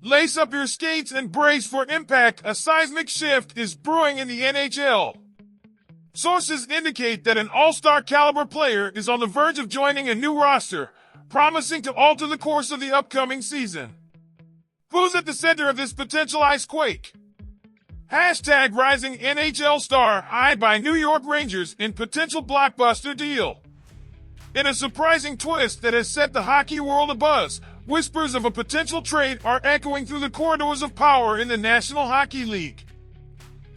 Lace up your skates and brace for impact. A seismic shift is brewing in the NHL. Sources indicate that an all-star caliber player is on the verge of joining a new roster, promising to alter the course of the upcoming season. Who's at the center of this potential ice quake? Hashtag rising NHL star eyed by New York Rangers in potential blockbuster deal. In a surprising twist that has set the hockey world abuzz, whispers of a potential trade are echoing through the corridors of power in the National Hockey League.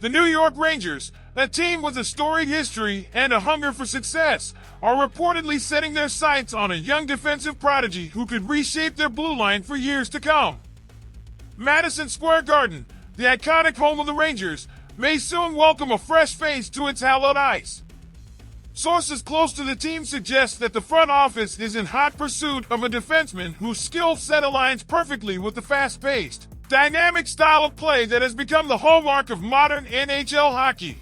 The New York Rangers, a team with a storied history and a hunger for success, are reportedly setting their sights on a young defensive prodigy who could reshape their blue line for years to come. Madison Square Garden, the iconic home of the Rangers, may soon welcome a fresh face to its hallowed ice. Sources close to the team suggest that the front office is in hot pursuit of a defenseman whose skill set aligns perfectly with the fast-paced, dynamic style of play that has become the hallmark of modern NHL hockey.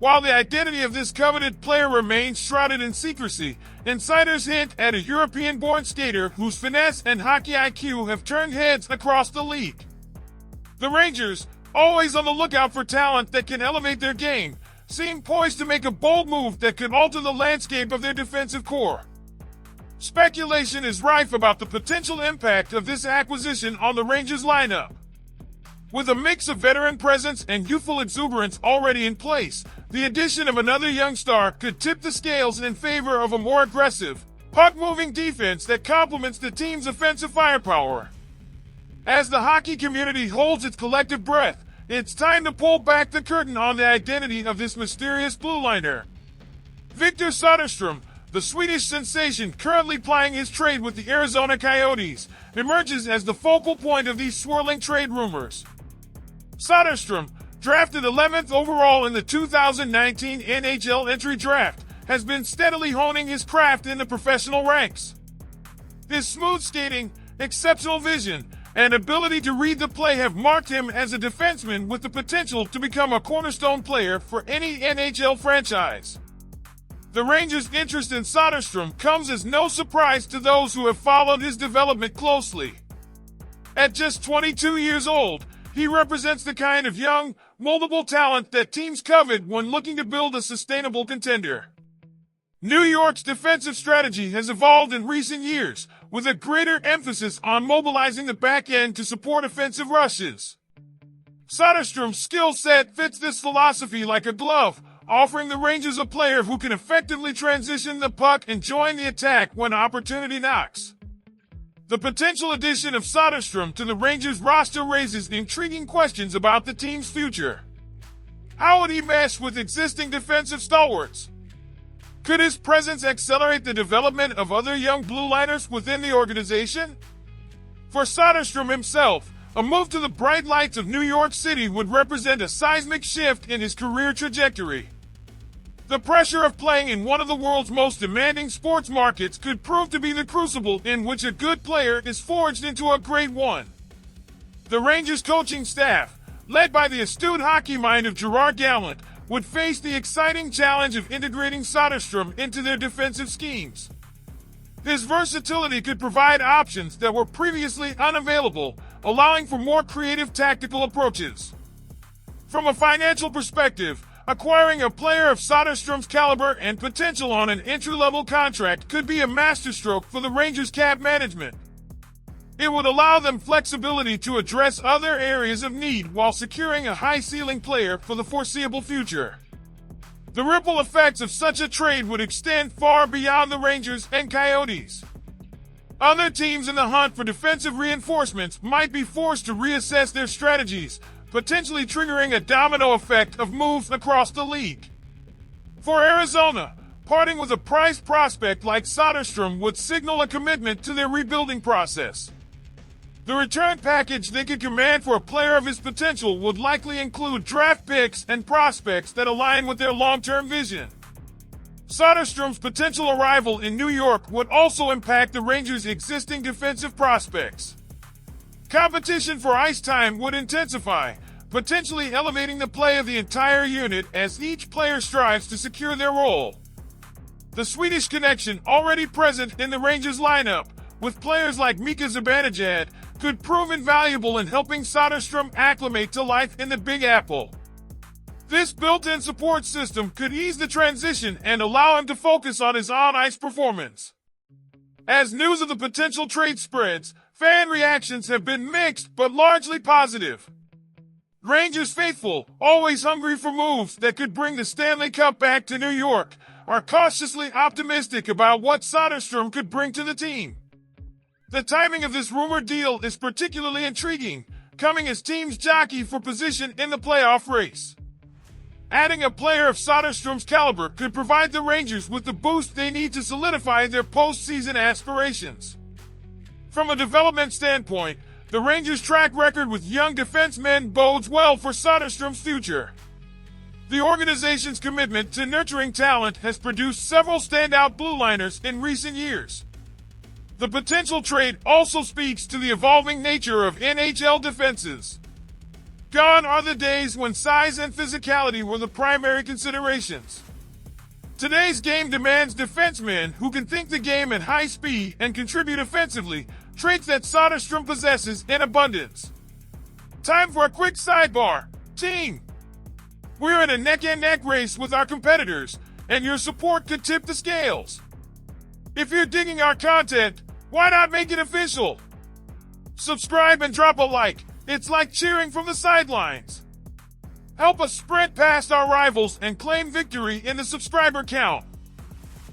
While the identity of this coveted player remains shrouded in secrecy, insiders hint at a European-born skater whose finesse and hockey IQ have turned heads across the league. The Rangers, always on the lookout for talent that can elevate their game, seem poised to make a bold move that could alter the landscape of their defensive core. Speculation is rife about the potential impact of this acquisition on the Rangers lineup. With a mix of veteran presence and youthful exuberance already in place, the addition of another young star could tip the scales in favor of a more aggressive, puck-moving defense that complements the team's offensive firepower. As the hockey community holds its collective breath, it's time to pull back the curtain on the identity of this mysterious blue liner. Victor Soderstrom, the Swedish sensation currently plying his trade with the Arizona Coyotes, emerges as the focal point of these swirling trade rumors. Soderstrom, drafted 11th overall in the 2019 NHL entry draft, has been steadily honing his craft in the professional ranks. His smooth skating, exceptional vision, and ability to read the play have marked him as a defenseman with the potential to become a cornerstone player for any NHL franchise. The Rangers' interest in Soderstrom comes as no surprise to those who have followed his development closely. At just 22 years old, he represents the kind of young, moldable talent that teams covet when looking to build a sustainable contender. New York's defensive strategy has evolved in recent years, with a greater emphasis on mobilizing the back end to support offensive rushes. Soderstrom's skill set fits this philosophy like a glove, offering the Rangers a player who can effectively transition the puck and join the attack when opportunity knocks. The potential addition of Soderstrom to the Rangers roster raises intriguing questions about the team's future. How would he mesh with existing defensive stalwarts? Could his presence accelerate the development of other young blue liners within the organization? For Soderstrom himself, a move to the bright lights of New York City would represent a seismic shift in his career trajectory. The pressure of playing in one of the world's most demanding sports markets could prove to be the crucible in which a good player is forged into a great one. The Rangers coaching staff, led by the astute hockey mind of Gerard Gallant, would face the exciting challenge of integrating Soderstrom into their defensive schemes. His versatility could provide options that were previously unavailable, allowing for more creative tactical approaches. From a financial perspective, acquiring a player of Soderstrom's caliber and potential on an entry-level contract could be a masterstroke for the Rangers' cap management. It would allow them flexibility to address other areas of need while securing a high-ceiling player for the foreseeable future. The ripple effects of such a trade would extend far beyond the Rangers and Coyotes. Other teams in the hunt for defensive reinforcements might be forced to reassess their strategies, potentially triggering a domino effect of moves across the league. For Arizona, parting with a prized prospect like Soderstrom would signal a commitment to their rebuilding process. The return package they could command for a player of his potential would likely include draft picks and prospects that align with their long-term vision. Soderstrom's potential arrival in New York would also impact the Rangers' existing defensive prospects. Competition for ice time would intensify, potentially elevating the play of the entire unit as each player strives to secure their role. The Swedish connection already present in the Rangers lineup, with players like Mika Zibanejad, could prove invaluable in helping Soderstrom acclimate to life in the Big Apple. This built-in support system could ease the transition and allow him to focus on his on-ice performance. As news of the potential trade spreads, fan reactions have been mixed but largely positive. Rangers faithful, always hungry for moves that could bring the Stanley Cup back to New York, are cautiously optimistic about what Soderstrom could bring to the team. The timing of this rumored deal is particularly intriguing, coming as teams jockey for position in the playoff race. Adding a player of Soderstrom's caliber could provide the Rangers with the boost they need to solidify their postseason aspirations. From a development standpoint, the Rangers' track record with young defensemen bodes well for Soderstrom's future. The organization's commitment to nurturing talent has produced several standout blue liners in recent years. The potential trade also speaks to the evolving nature of NHL defenses. Gone are the days when size and physicality were the primary considerations. Today's game demands defensemen who can think the game at high speed and contribute offensively, traits that Soderstrom possesses in abundance. Time for a quick sidebar. Team! We're in a neck-and-neck race with our competitors, and your support could tip the scales. If you're digging our content, why not make it official? Subscribe and drop a like. It's like cheering from the sidelines. Help us sprint past our rivals and claim victory in the subscriber count.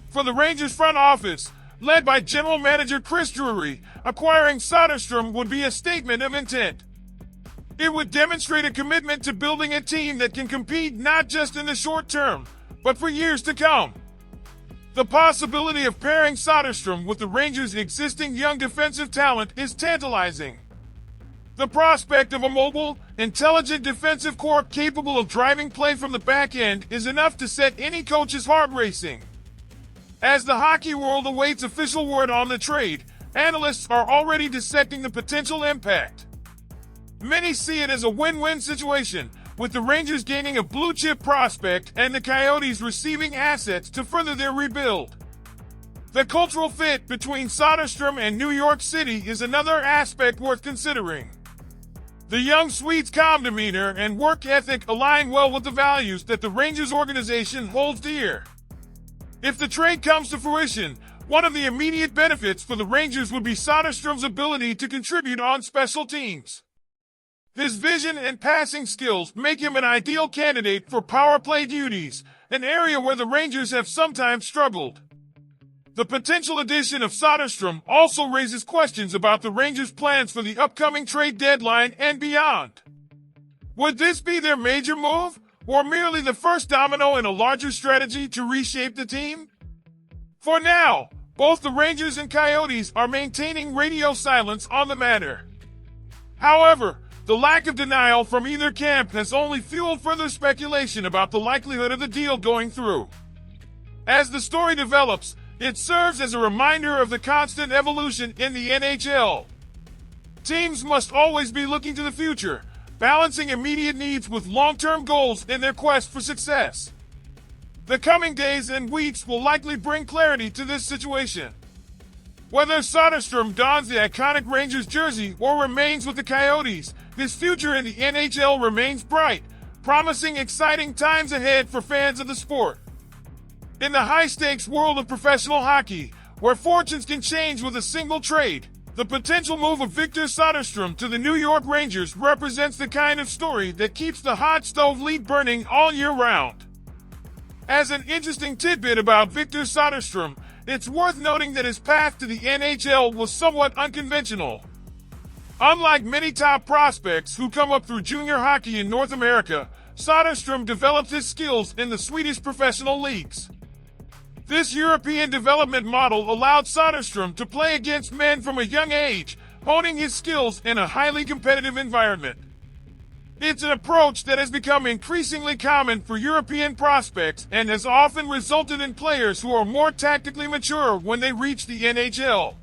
For the Rangers front office, led by General Manager Chris Drury, acquiring Soderstrom would be a statement of intent. It would demonstrate a commitment to building a team that can compete not just in the short term, but for years to come. The possibility of pairing Soderstrom with the Rangers' existing young defensive talent is tantalizing. The prospect of a mobile, intelligent defensive core capable of driving play from the back end is enough to set any coach's heart racing. As the hockey world awaits official word on the trade, analysts are already dissecting the potential impact. Many see it as a win-win situation, with the Rangers gaining a blue-chip prospect and the Coyotes receiving assets to further their rebuild. The cultural fit between Soderstrom and New York City is another aspect worth considering. The young Swede's calm demeanor and work ethic align well with the values that the Rangers organization holds dear. If the trade comes to fruition, one of the immediate benefits for the Rangers would be Soderstrom's ability to contribute on special teams. His vision and passing skills make him an ideal candidate for power play duties, an area where the Rangers have sometimes struggled. The potential addition of Soderstrom also raises questions about the Rangers' plans for the upcoming trade deadline and beyond. Would this be their major move, or merely the first domino in a larger strategy to reshape the team? For now, both the Rangers and Coyotes are maintaining radio silence on the matter. However, the lack of denial from either camp has only fueled further speculation about the likelihood of the deal going through. As the story develops, it serves as a reminder of the constant evolution in the NHL. Teams must always be looking to the future, balancing immediate needs with long-term goals in their quest for success. The coming days and weeks will likely bring clarity to this situation. Whether Soderstrom dons the iconic Rangers jersey or remains with the Coyotes, his future in the NHL remains bright, promising exciting times ahead for fans of the sport. In the high-stakes world of professional hockey, where fortunes can change with a single trade, the potential move of Victor Soderstrom to the New York Rangers represents the kind of story that keeps the hot stove lead burning all year round. As an interesting tidbit about Victor Soderstrom, it's worth noting that his path to the NHL was somewhat unconventional. Unlike many top prospects who come up through junior hockey in North America, Soderstrom developed his skills in the Swedish professional leagues. This European development model allowed Soderstrom to play against men from a young age, honing his skills in a highly competitive environment. It's an approach that has become increasingly common for European prospects and has often resulted in players who are more tactically mature when they reach the NHL.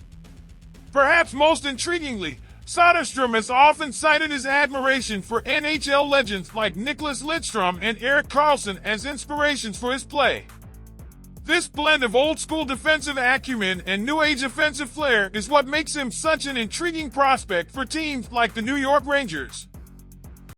Perhaps most intriguingly, Soderstrom has often cited his admiration for NHL legends like Nicklas Lidstrom and Erik Karlsson as inspirations for his play. This blend of old-school defensive acumen and new-age offensive flair is what makes him such an intriguing prospect for teams like the New York Rangers.